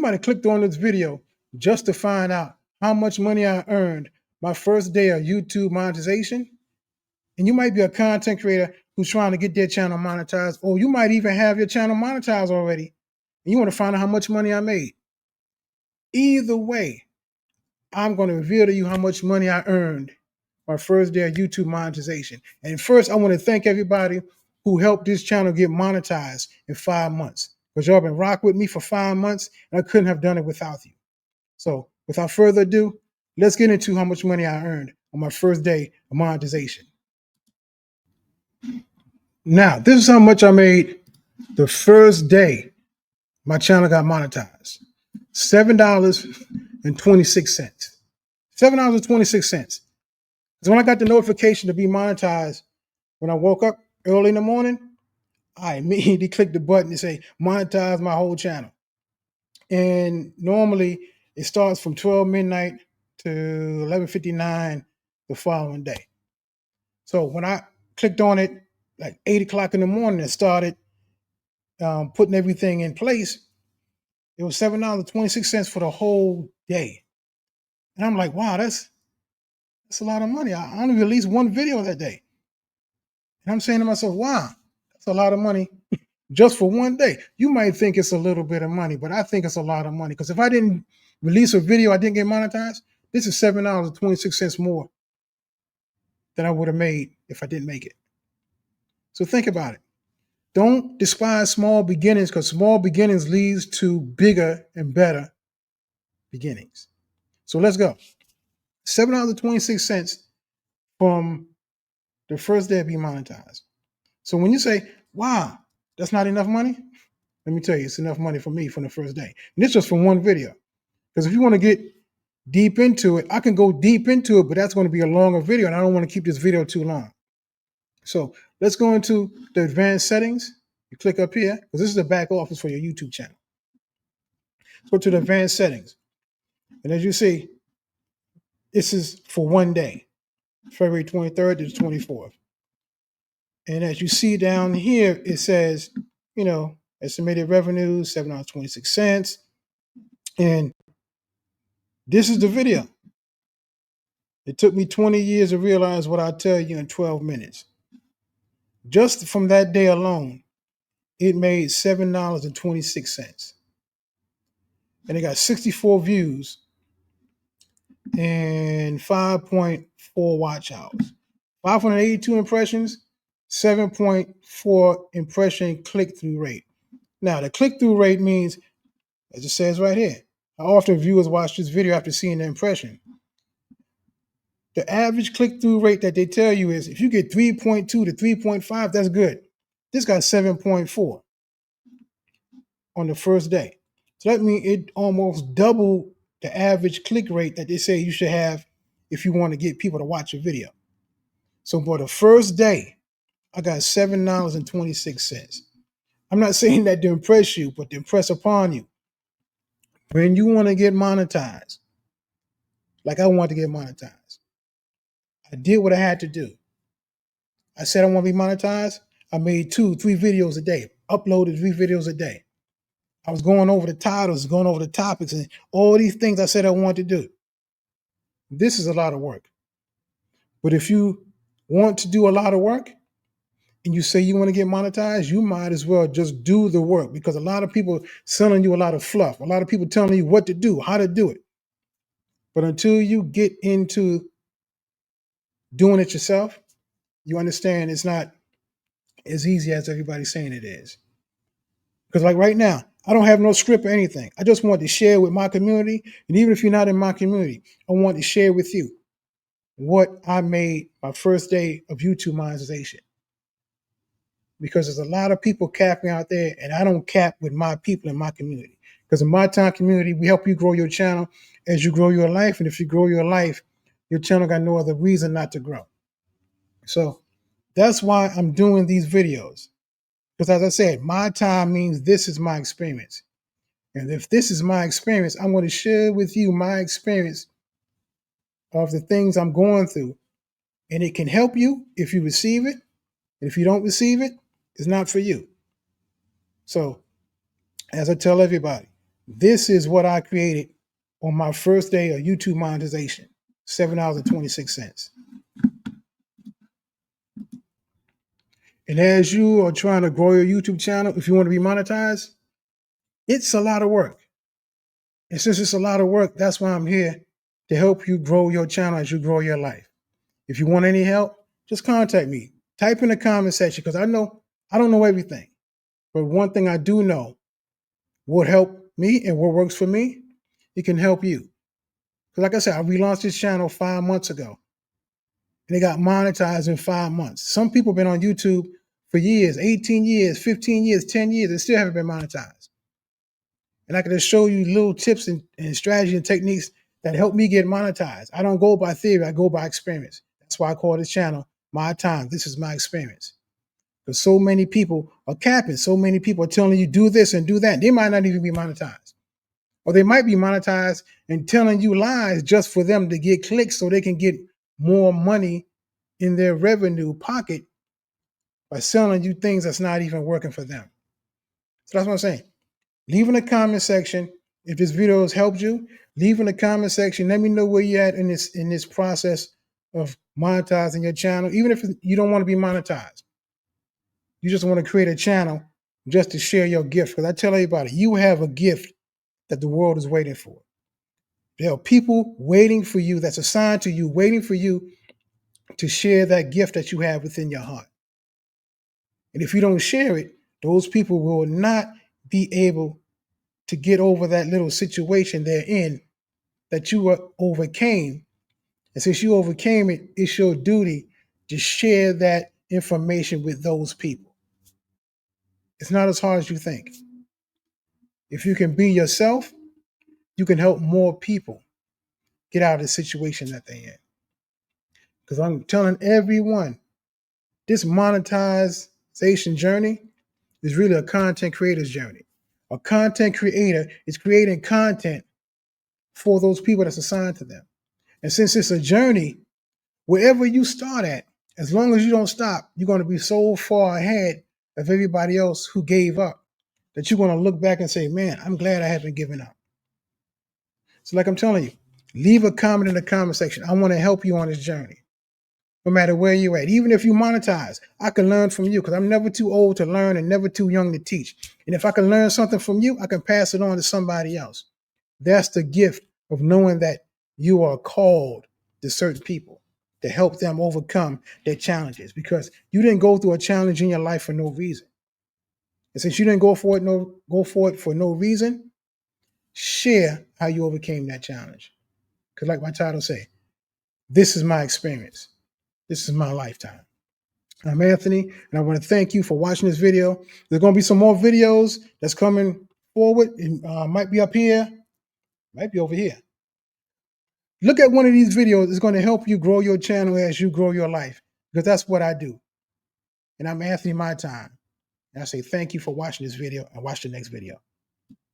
might have clicked on this video just to find out how much money I earned my first day of YouTube monetization. And you might be a content creator who's trying to get their channel monetized, or you might even have your channel monetized already, and you want to find out how much money I made. Either way, I'm going to reveal to you how much money I earned my first day of YouTube monetization. And first, I want to thank everybody who helped this channel get monetized in 5 months, because y'all been rocking with me for 5 months, and I couldn't have done it without you. So without further ado, let's get into how much money I earned on my first day of monetization. Now, this is how much I made the first day my channel got monetized. $7.26. $7.26. Because when I got the notification to be monetized, when I woke up early in the morning, I immediately clicked the button to say monetize my whole channel. And normally it starts from 12 midnight to 11:59 the following day. So when I clicked on it like 8 o'clock in the morning and started putting everything in place, it was $7.26 for the whole day. And I'm like, wow, that's a lot of money. I only released one video that day. And I'm saying to myself, wow, that's a lot of money just for one day. You might think it's a little bit of money, but I think it's a lot of money. Because if I didn't release a video, I didn't get monetized, this is $7.26 more than I would have made if I didn't make it. So think about it. Don't despise small beginnings, because small beginnings leads to bigger and better beginnings. So let's go. $7.26 from the first day of being monetized. So when you say, wow, that's not enough money, let me tell you, it's enough money for me from the first day. And this just from one video. Because if you want to get deep into it, I can go deep into it, but that's going to be a longer video, and I don't want to keep this video too long. So let's go into the advanced settings. You click up here, because this is the back office for your YouTube channel. Let's go to the advanced settings. And as you see, this is for one day, February 23rd to the 24th. And as you see down here, it says, estimated revenue, $7.26. And this is the video. It took me 20 years to realize what I tell you in 12 minutes. Just from that day alone, it made $7.26. And it got 64 views and 5.4 watch hours. 582 impressions, 7.4 impression click-through rate. Now, the click-through rate means, as it says right here, how often viewers watch this video after seeing the impression. The average click-through rate that they tell you is if you get 3.2 to 3.5, that's good. This got 7.4 on the first day. So that means it almost doubled the average click rate that they say you should have if you want to get people to watch your video. So for the first day, I got $7.26. I'm not saying that to impress you, but to impress upon you. When you want to get monetized, like I want to get monetized, I did what I had to do. I said I want to be monetized. I made 2-3 videos a day, uploaded 3 videos a day. I was going over the titles, going over the topics, and all these things I said I wanted to do. This is a lot of work. But if you want to do a lot of work and you say you want to get monetized, you might as well just do the work, because a lot of people selling you a lot of fluff, a lot of people telling you what to do, how to do it. But until you get into doing it yourself, you understand it's not as easy as everybody's saying it is. Because like right now, I don't have no script or anything. I just want to share with my community. And even if you're not in my community, I want to share with you what I made my first day of YouTube monetization. Because there's a lot of people capping out there, and I don't cap with my people in my community. Because in my time community, we help you grow your channel as you grow your life. And if you grow your life, your channel got no other reason not to grow. So that's why I'm doing these videos. Because as I said, my time means this is my experience. And if this is my experience, I'm going to share with you my experience of the things I'm going through. And it can help you if you receive it. And if you don't receive it, it's not for you. So as I tell everybody, This is what I created on my first day of YouTube monetization, $7.26. And as you are trying to grow your YouTube channel, if you want to be monetized, it's a lot of work. And since it's a lot of work, that's why I'm here to help you grow your channel as you grow your life. If you want any help, just contact me. Type in the comment section because I don't know everything. But one thing I do know, what helped me and what works for me, it can help you. Because like I said, I relaunched this channel 5 months ago. And they got monetized in 5 months. Some people have been on YouTube for years, 18 years, 15 years, 10 years, and still haven't been monetized. And I can just show you little tips and strategy and techniques that help me get monetized. I don't go by theory, I go by experience. That's why I call this channel My Time. This is my experience. Because so many people are capping. So many people are telling you do this and do that. They might not even be monetized. Or they might be monetized and telling you lies just for them to get clicks so they can get more money in their revenue pocket by selling you things that's not even working for them. So that's what I'm saying. Leave in the comment section if this video has helped you. Leave in the comment section. Let me know where you're at in this process of monetizing your channel. Even if you don't want to be monetized, you just want to create a channel just to share your gift. Because I tell everybody, you have a gift that the world is waiting for. There are people waiting for you that's assigned to you, waiting for you to share that gift that you have within your heart. And if you don't share it, those people will not be able to get over that little situation they're in that you overcame. And since you overcame it, it's your duty to share that information with those people. It's not as hard as you think. If you can be yourself, you can help more people get out of the situation that they're in. Because I'm telling everyone, this monetization journey is really a content creator's journey. A content creator is creating content for those people that's assigned to them. And since it's a journey, wherever you start at, as long as you don't stop, you're going to be so far ahead of everybody else who gave up that you're going to look back and say, man, I'm glad I haven't given up. So like I'm telling you, leave a comment in the comment section. I want to help you on this journey. No matter where you're at, even if you monetize, I can learn from you because I'm never too old to learn and never too young to teach. And if I can learn something from you, I can pass it on to somebody else. That's the gift of knowing that you are called to certain people to help them overcome their challenges because you didn't go through a challenge in your life for no reason. And since you didn't go for it for no reason, share how you overcame that challenge. Because like my title say, this is my experience. This is my lifetime. I'm Anthony, and I want to thank you for watching this video. There's going to be some more videos that's coming forward. It might be up here, might be over here. Look at one of these videos. It's going to help you grow your channel as you grow your life, because that's what I do. And I'm Anthony My Time. And I say thank you for watching this video and watch the next video.